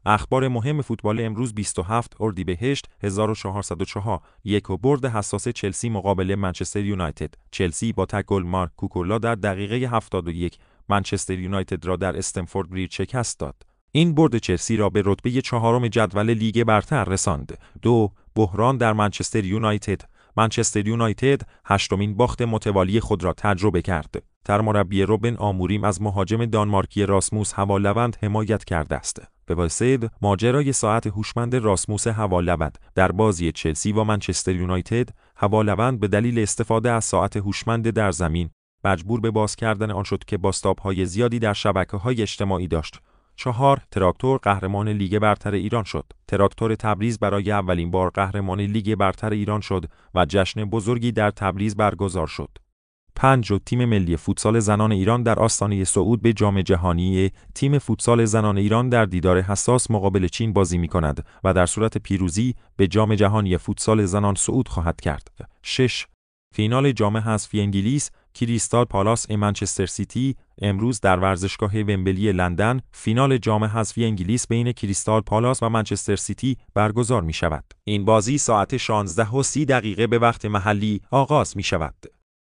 اخبار مهم فوتبال امروز 27 اردیبهشت 1404 یک و برد حساس چلسی مقابل منچستر یونایتد. چلسی با تک گل مارک کوکولا در دقیقه 71 منچستر یونایتد را در استنفورد بریج شکست داد. این برد چلسی را به رتبه چهارم جدول لیگ برتر رساند. 2. بحران در منچستر یونایتد. منچستر یونایتد هشتمین باخت متوالی خود را تجربه کرد. سرمربی روبن آموریم از مهاجم دانمارکی راسموس هوالوند حمایت کرده است. به واسه ماجرای ساعت هوشمند راسموس هوالوند در بازی چلسی و منچستر یونایتد، هوالوند به دلیل استفاده از ساعت هوشمند در زمین مجبور به باز کردن آن شد که بازتاب‌های زیادی در شبکه‌های اجتماعی داشت. 4. تراکتور قهرمان لیگ برتر ایران شد. تراکتور تبریز برای اولین بار قهرمان لیگ برتر ایران شد و جشن بزرگی در تبریز برگزار شد. 5. تیم ملی فوتسال زنان ایران در آستانه صعود به جام جهانی. تیم فوتسال زنان ایران در دیدار حساس مقابل چین بازی می‌کند و در صورت پیروزی به جام جهانی فوتسال زنان صعود خواهد کرد. 6. فینال جام حذفی انگلیس کریستال پالاس منچستر سیتی امروز در ورزشگاه ومبلی لندن فینال جام حذفی انگلیس بین کریستال پالاس و منچستر سیتی برگزار می شود. این بازی ساعت 16:30 به وقت محلی آغاز می شود.